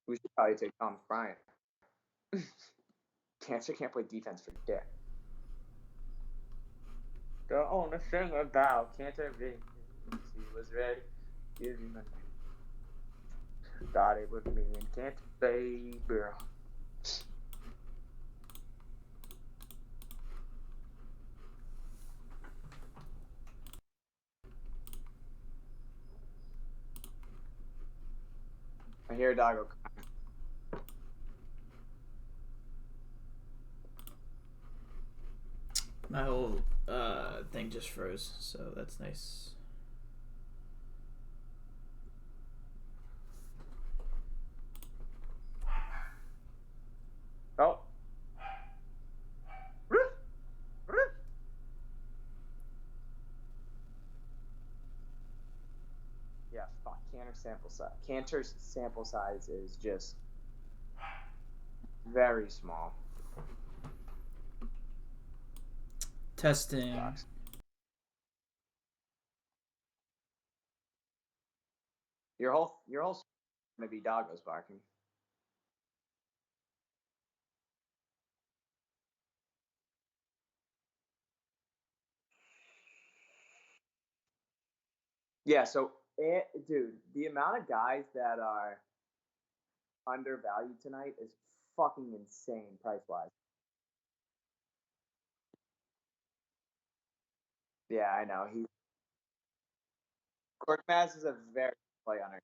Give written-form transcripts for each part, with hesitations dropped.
We should probably take Thomas Bryant. Cancer can't play defense for dick. The only thing about Cancer is he was ready. Thought it was me and Cancer, baby. I hear a doggo crying. My whole thing just froze, so that's nice. Oh. Yeah, fuck. Cantor's sample size is just very small. Testing. Sucks. Your whole gonna be doggos barking. Yeah, so dude, the amount of guys that are undervalued tonight is fucking insane price wise. Yeah, I know. Korkmaz is a very play on it.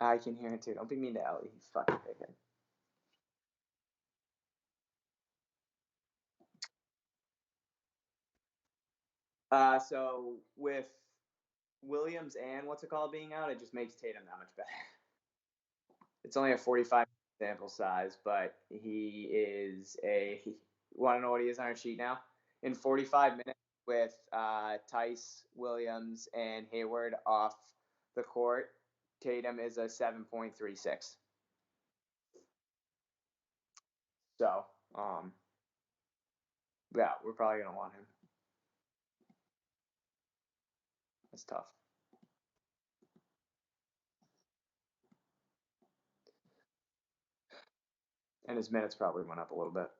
I can hear it too. Don't be mean to Ellie. He's fucking picking. So with Williams and what's it called being out, it just makes Tatum that much better. It's only a 45 sample size, but he is a. Want to know what he is on our sheet now? In 45 minutes with Tice, Williams, and Hayward off the court, Tatum is a 7.36. So, yeah, we're probably gonna want him. That's tough. And his minutes probably went up a little bit.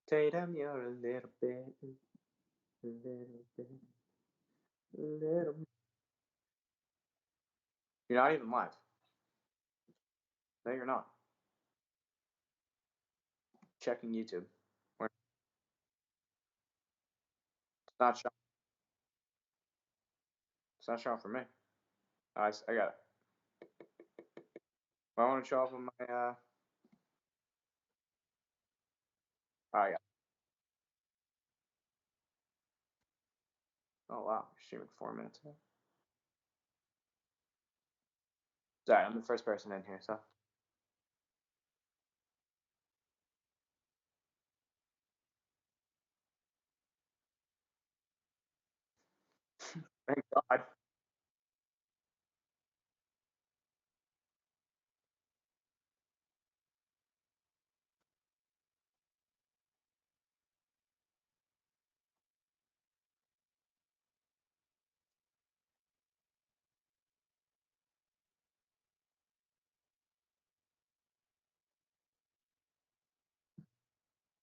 Tatum, you're a little bit, a little bit, a little. You're not even live. No, you're not. Checking YouTube. It's not showing. It's not showing for me. I got it. I want to show up on my. Oh, I got it. Oh wow, you're streaming 4 minutes ago. Sorry, I'm the first person in here, so. Thank God.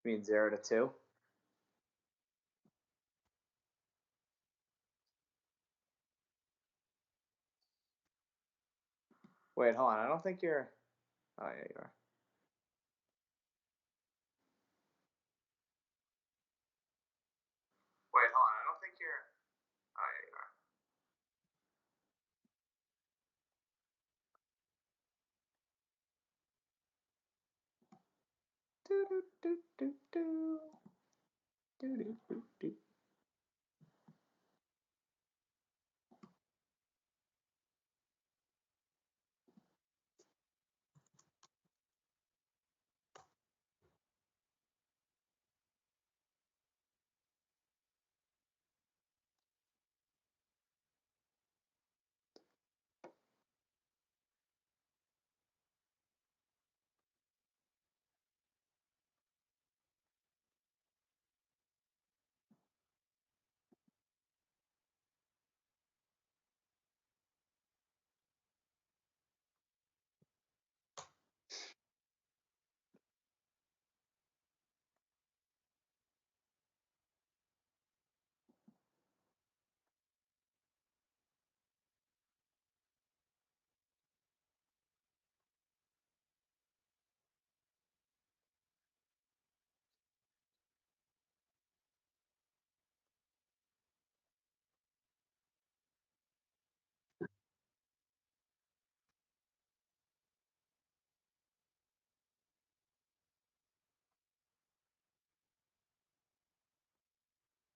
I mean 0 to 2. Wait, hold on. I don't think you're. Oh, yeah, you are. Wait, hold on. I don't think you're. Oh, yeah, you are. Do, do, do, do, do. Do, do, do, do.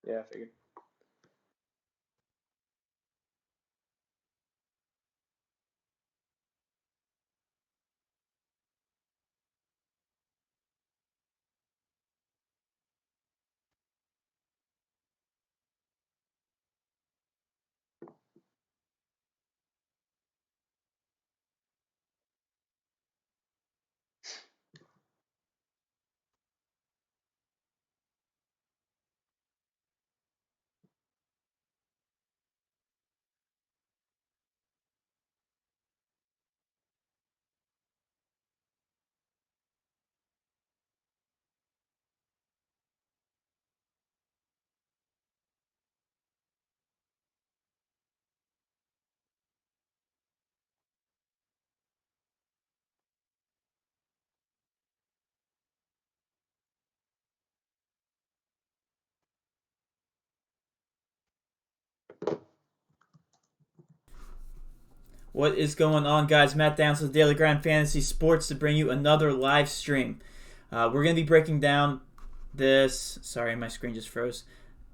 Yeah, I figured. What is going on, guys? Matt Downs with Daily Grind Fantasy Sports to bring you another live stream. We're going to be breaking down this. Sorry, my screen just froze.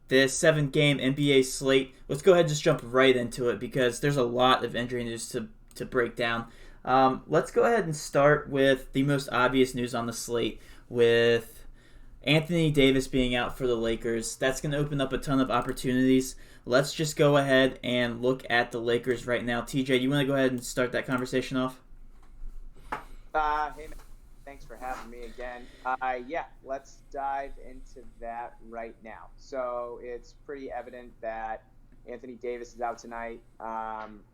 This 7-game NBA slate. Let's go ahead and just jump right into it because there's a lot of injury news to break down. Let's go ahead and start with the most obvious news on the slate with Anthony Davis being out for the Lakers. That's going to open up a ton of opportunities. Let's just go ahead and look at the Lakers right now. TJ, you want to go ahead and start that conversation off? Hey, man. Thanks for having me again. Yeah, let's dive into that right now. So it's pretty evident that Anthony Davis is out tonight.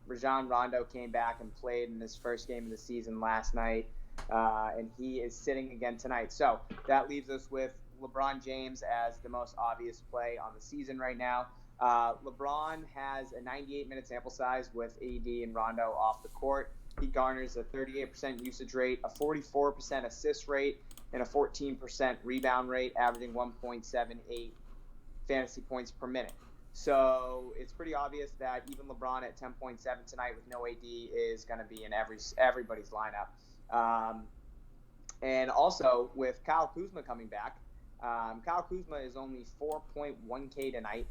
Rajon Rondo came back and played in his first game of the season last night, and he is sitting again tonight. So that leaves us with LeBron James as the most obvious play on the season right now. LeBron has a 98-minute sample size with AD and Rondo off the court. He garners a 38% usage rate, a 44% assist rate, and a 14% rebound rate, averaging 1.78 fantasy points per minute. So it's pretty obvious that even LeBron at 10.7 tonight with no AD is going to be in everybody's lineup. And also with Kyle Kuzma coming back, Kyle Kuzma is only 4.1K tonight.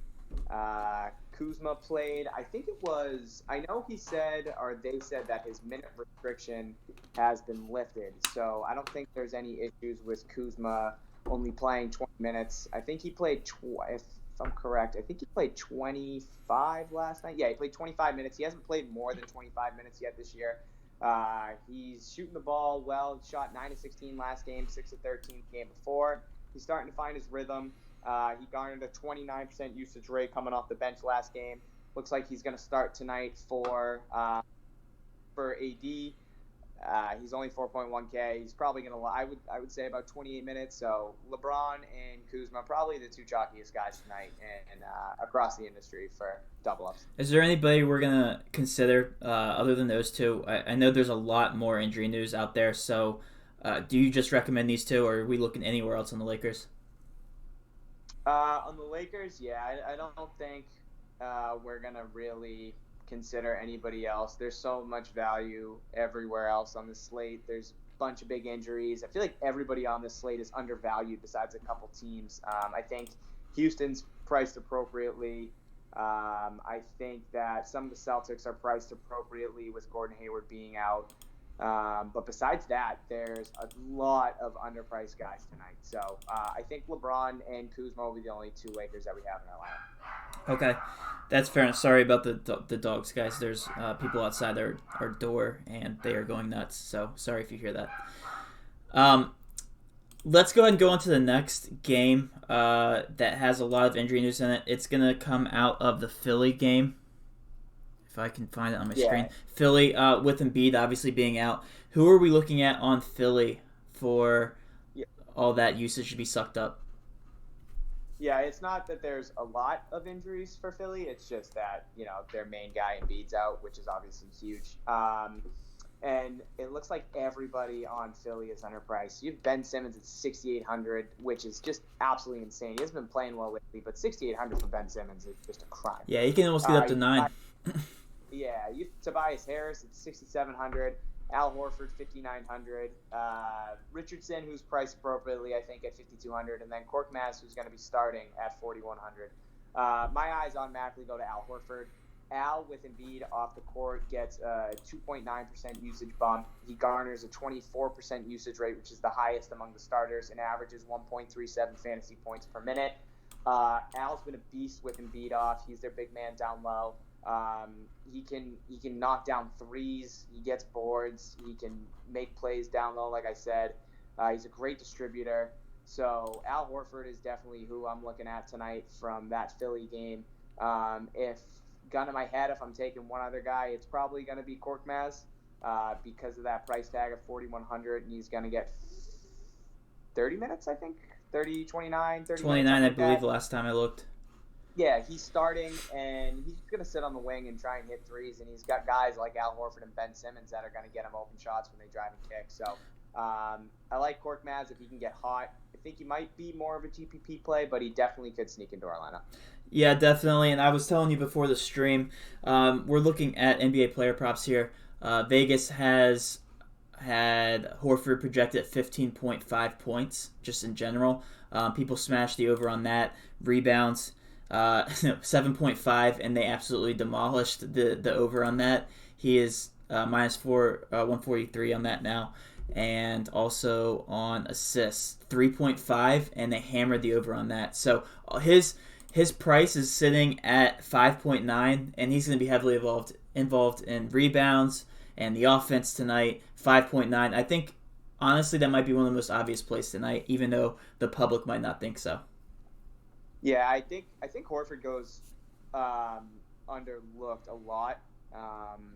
Kuzma played, I think it was, I know he said, or they said that his minute restriction has been lifted. So I don't think there's any issues with Kuzma only playing 20 minutes. I think he played, if I'm correct, I think he played 25 last night. Yeah, he played 25 minutes. He hasn't played more than 25 minutes yet this year. He's shooting the ball well. He shot 9 of 16 last game, 6 of 13 the game before. He's starting to find his rhythm. He garnered a 29% usage rate coming off the bench last game. Looks like he's going to start tonight for AD. He's only 4.1K. He's probably going to, I would say about 28 minutes. So LeBron and Kuzma, probably the two chalkiest guys tonight and across the industry for double ups. Is there anybody we're going to consider other than those two? I know there's a lot more injury news out there. So do you just recommend these two, or are we looking anywhere else on the Lakers? On the Lakers, yeah, I don't think we're going to really consider anybody else. There's so much value everywhere else on the slate. There's a bunch of big injuries. I feel like everybody on this slate is undervalued besides a couple teams. I think Houston's priced appropriately. I think that some of the Celtics are priced appropriately with Gordon Hayward being out. But besides that, there's a lot of underpriced guys tonight. So I think LeBron and Kuzma will be the only two Lakers that we have in our lineup. Okay, that's fair enough. Sorry about the dogs, guys. There's people outside our door, and they are going nuts. So sorry if you hear that. Let's go ahead and go on to the next game that has a lot of injury news in it. It's going to come out of the Philly game. If I can find it on my screen. Philly with Embiid obviously being out. Who are we looking at on Philly for all that usage to be sucked up? Yeah, it's not that there's a lot of injuries for Philly. It's just that, their main guy Embiid's out, which is obviously huge. And it looks like everybody on Philly is underpriced. You have Ben Simmons at 6,800, which is just absolutely insane. He hasn't been playing well lately, but 6,800 for Ben Simmons is just a crime. Yeah, he can almost get up to 9. Yeah, you have Tobias Harris at 6,700, Al Horford 5,900, Richardson, who's priced appropriately, I think, at 5,200, and then Korkmaz, who's going to be starting at 4,100. My eyes automatically go to Al Horford. Al, with Embiid off the court, gets a 2.9% usage bump. He garners a 24% usage rate, which is the highest among the starters, and averages 1.37 fantasy points per minute. Al's been a beast with Embiid off. He's their big man down low. He can knock down threes. He gets boards. He can make plays down low, like I said. He's a great distributor. So Al Horford is definitely who I'm looking at tonight from that Philly game. If gun to my head, if I'm taking one other guy, it's probably going to be Korkmaz because of that price tag of 4,100, and he's going to get 30 minutes, I think. 30, 29, 30 29, I believe, the last time I looked. Yeah, he's starting, and he's going to sit on the wing and try and hit threes, and he's got guys like Al Horford and Ben Simmons that are going to get him open shots when they drive and kick. So I like Korkmaz if he can get hot. I think he might be more of a GPP play, but he definitely could sneak into our lineup. Yeah, definitely, and I was telling you before the stream, we're looking at NBA player props here. Vegas has had Horford projected at 15.5 points, just in general. People smashed the over on that. Rebounds, 7.5, and they absolutely demolished the over on that. He is minus 143 on that now. And also on assists, 3.5, and they hammered the over on that. So his price is sitting at 5.9, and he's going to be heavily involved in rebounds and the offense tonight. 5.9. I think, honestly, that might be one of the most obvious plays tonight, even though the public might not think so. Yeah, I think Horford goes underlooked a lot.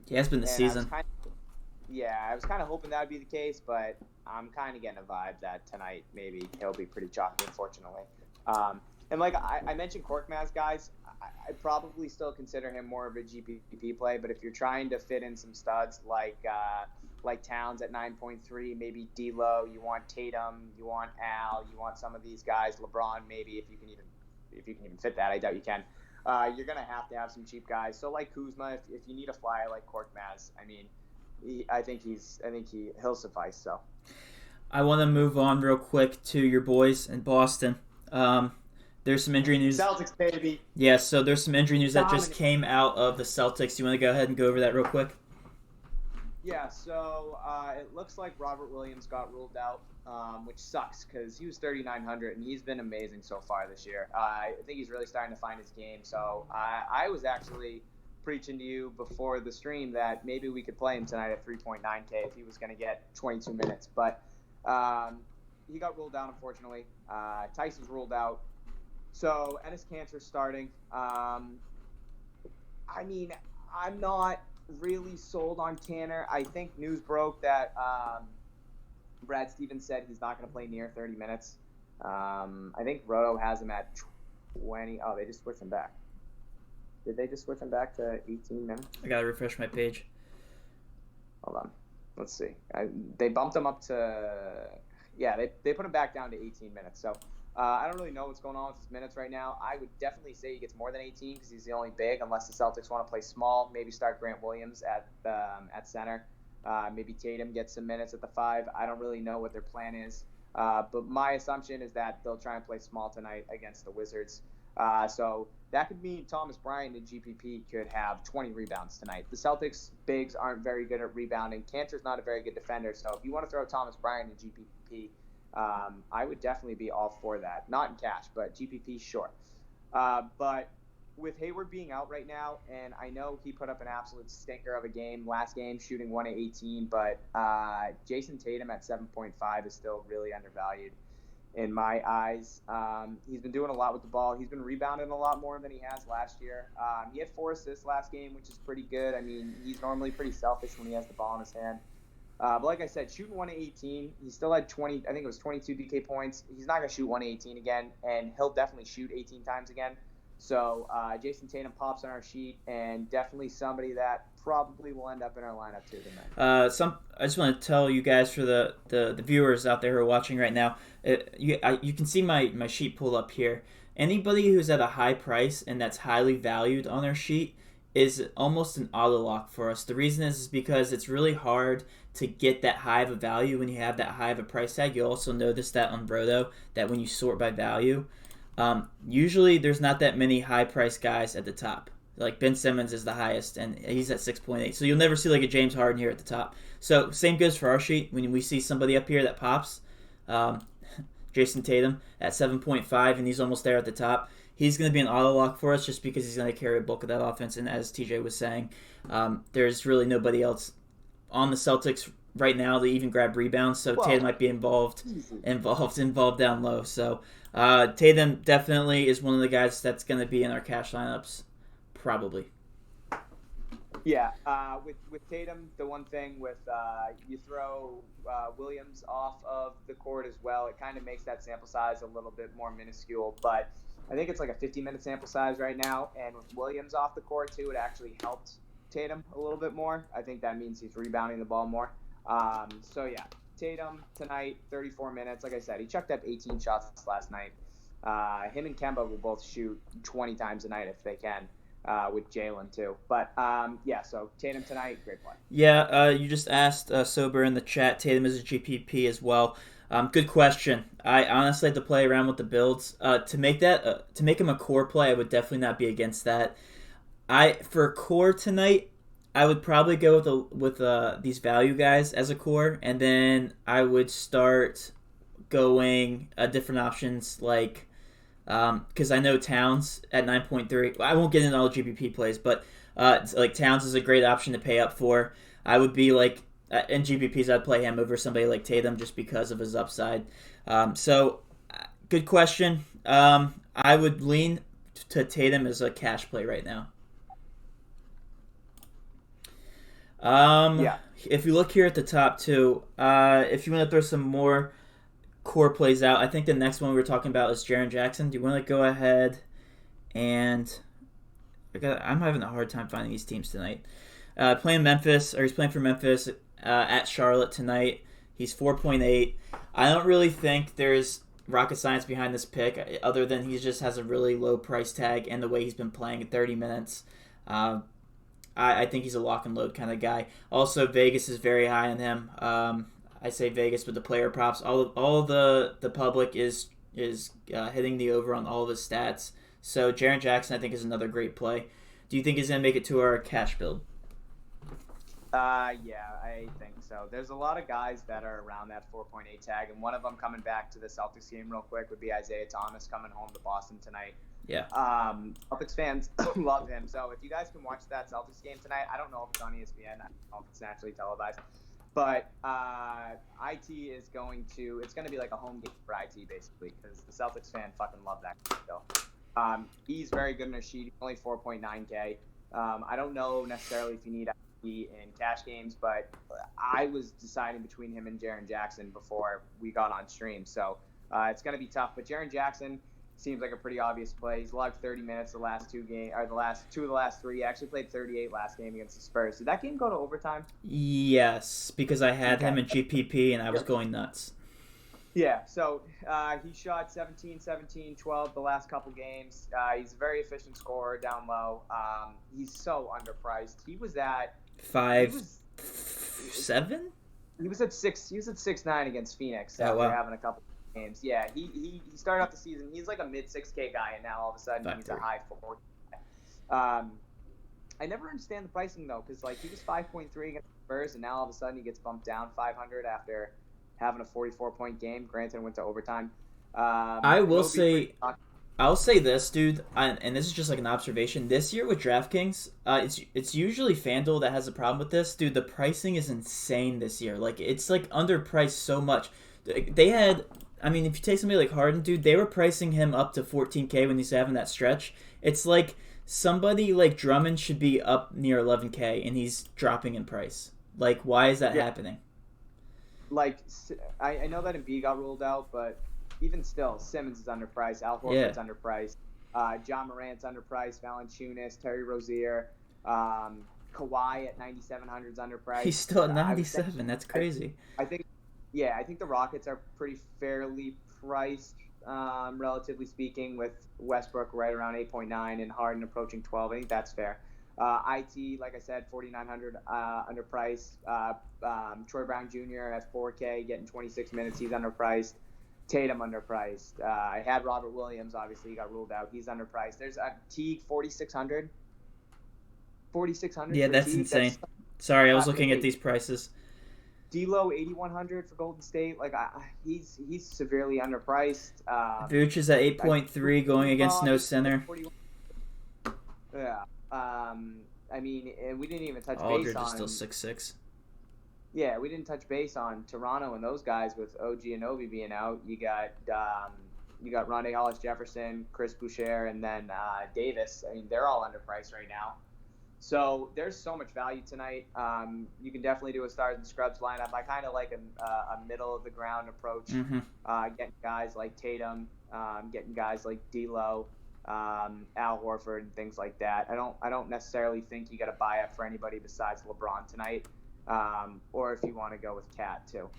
He has been this season. I was kind of hoping that would be the case, but I'm kind of getting a vibe that tonight maybe he'll be pretty chalky, unfortunately. And like I mentioned Korkmaz, guys, I'd probably still consider him more of a GPP play, but if you're trying to fit in some studs like Towns at 9.3, maybe D'Lo, you want Tatum, you want Al, you want some of these guys, LeBron, maybe if you can even fit that. I doubt you can. You're gonna have to have some cheap guys. So like Kuzma, if you need a flyer like Korkmaz, I mean, I think he'll suffice. So I want to move on real quick to your boys in Boston. There's some injury news. Celtics, baby. Yeah, so there's some injury news that just came out of the Celtics. You want to go ahead and go over that real quick? Yeah, so it looks like Robert Williams got ruled out, which sucks because he was 3,900 and he's been amazing so far this year. I think he's really starting to find his game. So I was actually preaching to you before the stream that maybe we could play him tonight at 3.9K if he was going to get 22 minutes. But he got ruled out, unfortunately. Tyson's ruled out. So Enes Kanter's starting. I mean, I'm not really sold on Tanner. I think news broke that Brad Stevens said he's not going to play near 30 minutes. I think Roto has him at 20. Oh, they just switched him back. Did they just switch him back to 18 minutes? I got to refresh my page. Hold on. Let's see. They bumped him up to, yeah, they put him back down to 18 minutes. So I don't really know what's going on with his minutes right now. I would definitely say he gets more than 18 because he's the only big, unless the Celtics want to play small. Maybe start Grant Williams at center. Maybe Tatum gets some minutes at the 5. I don't really know what their plan is. But my assumption is that they'll try and play small tonight against the Wizards. So that could mean Thomas Bryant and GPP could have 20 rebounds tonight. The Celtics bigs aren't very good at rebounding. Cantor's not a very good defender. So if you want to throw Thomas Bryant and GPP, I would definitely be all for that. Not in cash, but GPP, sure. But with Hayward being out right now, and I know he put up an absolute stinker of a game last game, shooting 1 of 18, but Jason Tatum at 7.5 is still really undervalued in my eyes. He's been doing a lot with the ball. He's been rebounding a lot more than he has last year. He had 4 assists last game, which is pretty good. I mean, he's normally pretty selfish when he has the ball in his hand. But like I said, shooting 1 of 18, he still had 20, I think it was 22 DK points. He's not going to shoot 1 of 18 again, and he'll definitely shoot 18 times again. So Jason Tatum pops on our sheet, and definitely somebody that probably will end up in our lineup too tonight. I just want to tell you guys, for the viewers out there who are watching right now, you can see my sheet pulled up here. Anybody who's at a high price and that's highly valued on our sheet is almost an auto lock for us. The reason is because it's really hard to get that high of a value when you have that high of a price tag. You'll also notice that on Brodo, that when you sort by value, usually there's not that many high price guys at the top. Like Ben Simmons is the highest, and he's at 6.8. So you'll never see like a James Harden here at the top. So same goes for our sheet. When we see somebody up here that pops, Jason Tatum at 7.5, and he's almost there at the top, he's going to be an auto lock for us just because he's going to carry a bulk of that offense. And as TJ was saying, there's really nobody else on the Celtics right now to even grab rebounds. So Tatum might be involved down low. So Tatum definitely is one of the guys that's going to be in our cash lineups, probably. Yeah, with Tatum, the one thing with you throw Williams off of the court as well, it kind of makes that sample size a little bit more minuscule. But I think it's like a 50-minute sample size right now, and with Williams off the court too, it actually helped Tatum a little bit more. I think that means he's rebounding the ball more. So yeah, Tatum tonight, 34 minutes. Like I said, he chucked up 18 shots last night. Him and Kemba will both shoot 20 times a night if they can. With Jalen too. But yeah, so Tatum tonight, great play. Yeah, you just asked Sober in the chat. Tatum is a GPP as well. Good question. I honestly had to play around with the builds to make him a core play. I would definitely not be against that. For core tonight, I would probably go with these value guys as a core, and then I would start going different options like. Because I know Towns at 9.3. I won't get into all GPP plays, but like Towns is a great option to pay up for. I would be like in GPPs, I'd play him over somebody like Tatum just because of his upside. So good question. I would lean to Tatum as a cash play right now. Yeah. If you look here at the top too, if you want to throw some more core plays out, I think the next one we were talking about is Jaren Jackson. Do you want to go ahead and I'm having a hard time finding these teams tonight. He's playing for Memphis at Charlotte tonight. He's 4.8. I don't really think there's rocket science behind this pick other than he just has a really low price tag and the way he's been playing at 30 minutes. I think he's a lock and load kind of guy. Also, Vegas is very high on him. I say Vegas with the player props. All the public is hitting the over on all of his stats. So Jaren Jackson, I think, is another great play. Do you think he's going to make it to our cash build? Yeah, I think so. There's a lot of guys that are around that 4.8 tag, and one of them coming back to the Celtics game real quick would be Isaiah Thomas coming home to Boston tonight. Yeah. Celtics fans love him. So if you guys can watch that Celtics game tonight, I don't know if it's on ESPN. I don't know if it's naturally televised. But IT is going to – it's going to be like a home game for IT basically because the Celtics fan fucking love that guy still. He's very good in a sheet. Only 4.9K. I don't know necessarily if you need in cash games, but I was deciding between him and Jaren Jackson before we got on stream. So it's going to be tough. But Jaren Jackson seems like a pretty obvious play. He's logged 30 minutes the last two games, or the last two of the last three. He actually played 38 last game against the Spurs. Did that game go to overtime? Yes, because I had him in GPP and I was going nuts. Yeah, so he shot 17, 17, 12 the last couple games. He's a very efficient scorer down low. He's so underpriced. He was at 5'7". He was at 6'9" against Phoenix after having a couple games. Yeah, he started off the season. He's like a mid 6K guy, and now all of a sudden he's a high 4. I never understand the pricing though, because like he was 5.3 against the Spurs, and now all of a sudden he gets bumped down 500 after having a 44-point game. Granted, went to overtime. I'll say this, dude, and this is just like an observation. This year with DraftKings, it's usually FanDuel that has a problem with this. Dude, the pricing is insane this year. Like, it's like underpriced so much. They had, I mean, if you take somebody like Harden, dude, they were pricing him up to 14K when he's having that stretch. It's like somebody like Drummond should be up near 11K, and he's dropping in price. Like, why is that happening? Like, I know that Embiid got ruled out, but even still, Simmons is underpriced. Al Horford's underpriced. John Morant's underpriced. Valanciunas, Terry Rozier, Kawhi at 9,700 is underpriced. He's still at 97. That's crazy. I think the Rockets are pretty fairly priced, relatively speaking, with Westbrook right around 8.9 and Harden approaching 12. I think that's fair. IT, like I said, 4,900 underpriced. Troy Brown Jr. at 4K, getting 26 minutes. He's underpriced. Tatum underpriced. I had Robert Williams. Obviously, he got ruled out. He's underpriced. There's a Teague 4,600. 4,600. Yeah, that's Teague. insane. Sorry, I was looking at these prices. D'Lo 8,100 for Golden State. Like he's severely underpriced. Vooch is at 8.3 going against no center. Yeah. I mean, and we didn't even touch Aldridge base on. Aldridge is still 6'6". Yeah, we didn't touch base on Toronto and those guys with OG Anunoby being out. You got Rondae Hollis-Jefferson, Chris Boucher, and then Davis. I mean, they're all underpriced right now. So there's so much value tonight. You can definitely do a stars and scrubs lineup. I kind of like a middle of the ground approach. Getting guys like Tatum, getting guys like D'Lo, Al Horford, and things like that. I don't necessarily think you got to buy up for anybody besides LeBron tonight. Or if you want to go with Cat too.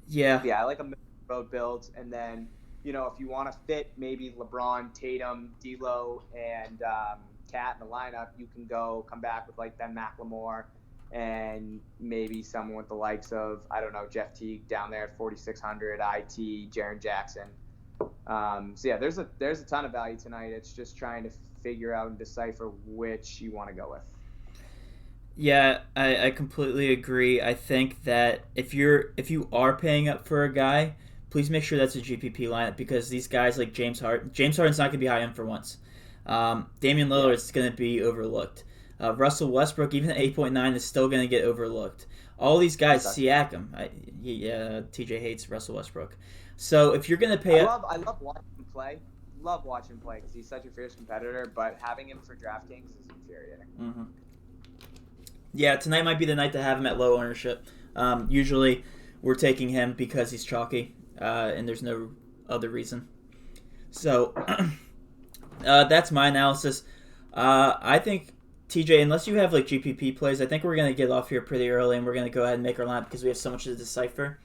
Yeah, I like a middle road build, and then if you want to fit maybe LeBron, Tatum, D'Lo, and Cat in the lineup, you can come back with like Ben McLemore and maybe someone with the likes of Jeff Teague down there at 4,600, IT, Jaren Jackson. So yeah, there's a ton of value tonight. It's just trying to figure out and decipher which you want to go with. Yeah, I completely agree. I think that if you are paying up for a guy, please make sure that's a GPP lineup, because these guys like James Harden's not going to be high end for once. Damian Lillard is going to be overlooked. Russell Westbrook, even at 8.9, is still going to get overlooked. All these guys, Siakam, TJ hates Russell Westbrook. So if you're going to pay I love watching him play. Love watching him play because he's such a fierce competitor, but having him for DraftKings is infuriating. Mm-hmm. Yeah, tonight might be the night to have him at low ownership. Usually we're taking him because he's chalky, and there's no other reason. So that's my analysis. I think, TJ, unless you have like GPP plays, I think we're going to get off here pretty early, and we're going to go ahead and make our lineup because we have so much to decipher.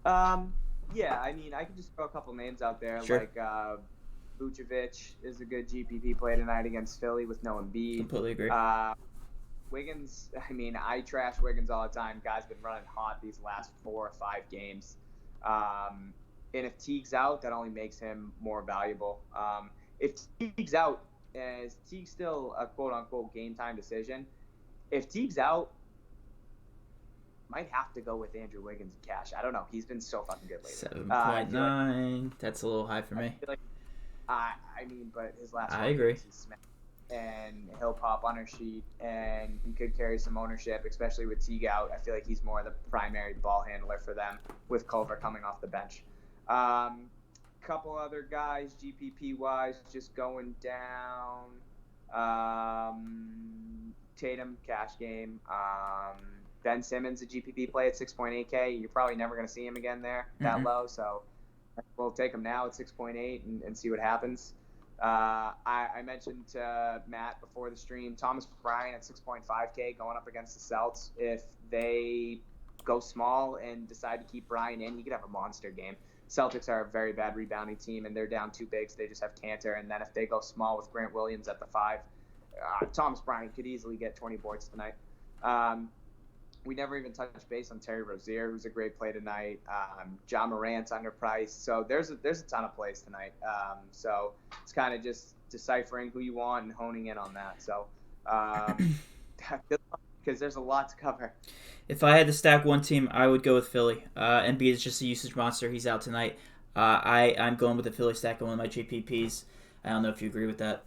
Yeah, I mean, I can just throw a couple names out there. Sure. Like Vucevic is a good GPP play tonight against Philly with no Embiid. Completely agree. Wiggins, I mean, I trash Wiggins all the time. Guy's been running hot these last 4 or 5 games. And if Teague's out, that only makes him more valuable. If Teague's out, is Teague still a quote-unquote game-time decision? If Teague's out, might have to go with Andrew Wiggins and cash. I don't know. He's been so fucking good lately. 7.9. That's a little high for me. I mean, but his last I agree. Games, he's smashed. And he'll pop on her sheet, and he could carry some ownership, especially with Teague out. I feel like he's more the primary ball handler for them with Culver coming off the bench. Couple other guys, GPP-wise, just going down. Tatum cash game. Ben Simmons a GPP play at 6.8K. You're probably never going to see him again there that low. So we'll take him now at 6.8 and see what happens. I mentioned to Matt before the stream, Thomas Bryant at 6.5K going up against the Celtics. If they go small and decide to keep Bryant in, he could have a monster game. Celtics are a very bad rebounding team, and they're down 2 bigs. They just have Cantor. And then if they go small with Grant Williams at the 5, Thomas Bryant could easily get 20 boards tonight. We never even touched base on Terry Rozier, who's a great play tonight. John Morant's underpriced. So there's a ton of plays tonight. So it's kind of just deciphering who you want and honing in on that. So because there's a lot to cover. If I had to stack one team, I would go with Philly. Embiid is just a usage monster. He's out tonight. I'm going with the Philly stack on one of my GPPs. I don't know if you agree with that.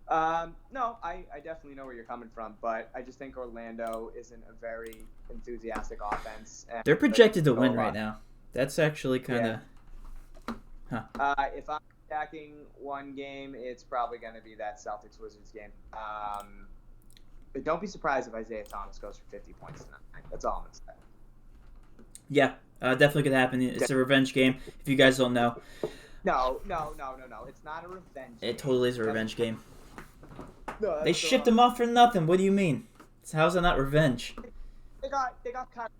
No, I definitely know where you're coming from, but I just think Orlando isn't a very enthusiastic offense. And they're projected to win right now. That's actually kind of... Yeah. If I'm stacking one game, it's probably going to be that Celtics-Wizards game. But don't be surprised if Isaiah Thomas goes for 50 points tonight. That's all I'm going to say. Yeah, definitely could happen. It's a revenge game, if you guys don't know. No. It's not a revenge game. It totally is a revenge game. No, they shipped him off for nothing. What do you mean? How's that not revenge? They got cut.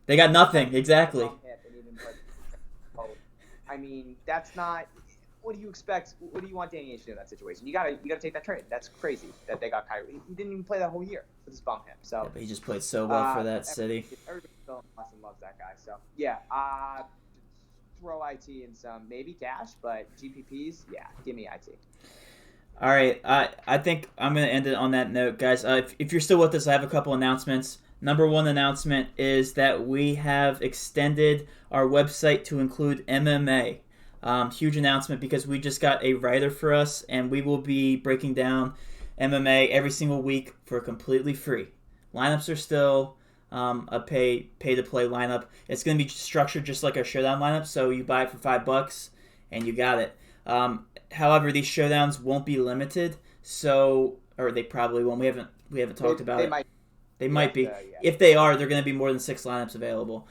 They got nothing, exactly. I mean, that's not... What do you expect? What do you want Danny Ainge to do in that situation? You gotta take that trade. That's crazy that they got Kyrie. He didn't even play that whole year. So just bump him. So yeah, but he just played so well for that city. Everybody still in Boston loves that guy. So yeah, throw IT in some maybe cash, but GPPs, yeah, give me IT. All right, I think I'm going to end it on that note, guys. If you're still with us, I have a couple announcements. Number one announcement is that we have extended our website to include MMA. Huge announcement because we just got a writer for us, and we will be breaking down MMA every single week for completely free. Lineups are still a pay-to-play lineup. It's going to be structured just like our Showdown lineup, so you buy it for $5 and you got it. However, these showdowns won't be limited, or they probably won't. We haven't talked about it. They might be. Yeah. If they are, they're going to be more than 6 lineups available.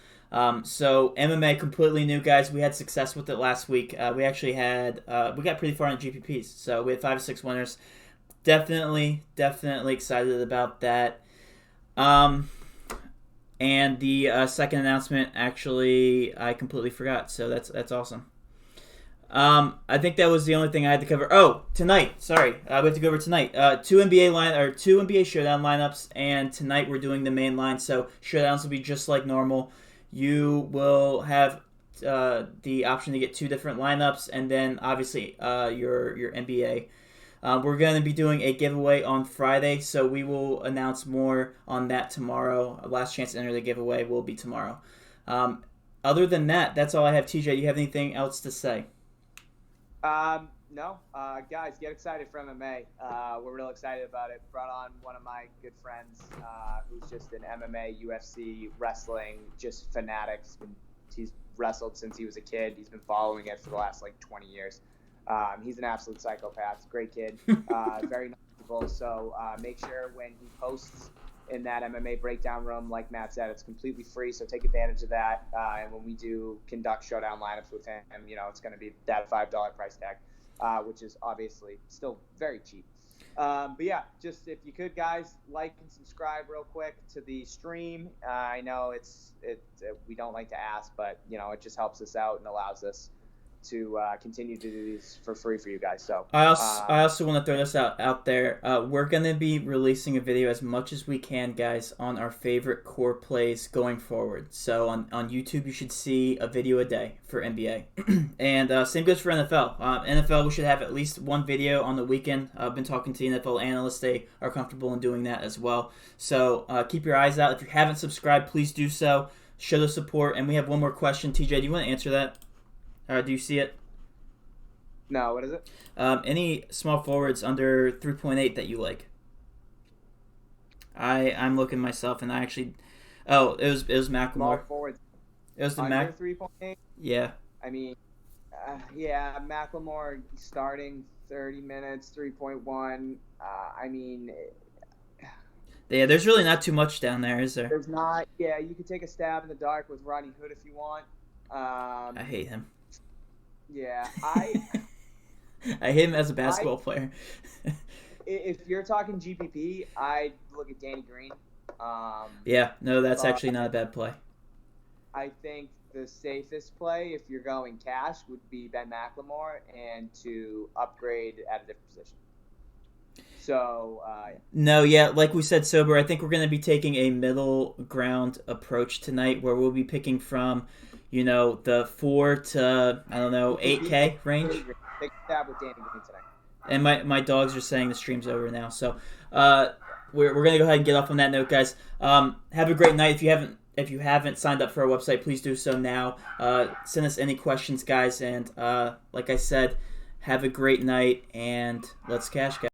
So MMA completely new, guys. We had success with it last week. We actually had we got pretty far on GPPs, so we had 5 or 6 winners. Definitely excited about that. And the second announcement, actually, I completely forgot. So that's awesome. I think that was the only thing I had to cover. Oh, tonight. Sorry, we have to go over tonight. 2 NBA Showdown lineups, and tonight we're doing the main line. So Showdowns will be just like normal. You will have the option to get 2 different lineups, and then obviously your NBA. We're going to be doing a giveaway on Friday, so we will announce more on that tomorrow. Last chance to enter the giveaway will be tomorrow. Other than that, that's all I have. TJ, do you have anything else to say? No. Guys, get excited for MMA. We're real excited about it. Brought on one of my good friends who's just an MMA, UFC, wrestling, just fanatic. He's wrestled since he was a kid. He's been following it for the last 20 years. He's an absolute psychopath. Great kid. Very knowledgeable. So make sure when he posts in that MMA breakdown room, like Matt said, it's completely free. So take advantage of that. And when we do conduct showdown lineups with him, it's going to be that $5 price tag, which is obviously still very cheap. But yeah, just if you could, guys, like and subscribe real quick to the stream. I know we don't like to ask, but it just helps us out and allows us to continue to do these for free for you guys. So I also want to throw this out there. We're going to be releasing a video as much as we can, guys, on our favorite core plays going forward. So on YouTube, you should see a video a day for NBA. And same goes for NFL. NFL, we should have at least one video on the weekend. I've been talking to the NFL analysts. They are comfortable in doing that as well. So keep your eyes out. If you haven't subscribed, please do so. Show the support. And we have one more question. TJ, do you want to answer that? Do you see it? No, what is it? Any small forwards under 3.8 that you like? I'm looking myself, and I actually... Oh, it was Macklemore. Small forwards. It was the under 3.8? Yeah. I mean, yeah, Macklemore starting 30 minutes, 3.1. I mean, Yeah, there's really not too much down there, is there? there's not. Yeah, you could take a stab in the dark with Rodney Hood if you want. I hate him. Yeah, I hate him as a basketball player. if you're talking GPP, I'd look at Danny Green. Yeah, no, that's actually not a bad play. I think the safest play, if you're going cash, would be Ben McLemore and to upgrade at a different position. So, No, yeah, like we said, Sober, I think we're going to be taking a middle ground approach tonight where we'll be picking from, the 4 to, 8K range. Take a stab with Danny Green tonight. And my dogs are saying the stream's over now. So we're going to go ahead and get off on that note, guys. Have a great night. If you haven't signed up for our website, please do so now. Send us any questions, guys. And like I said, have a great night, and let's cash, guys.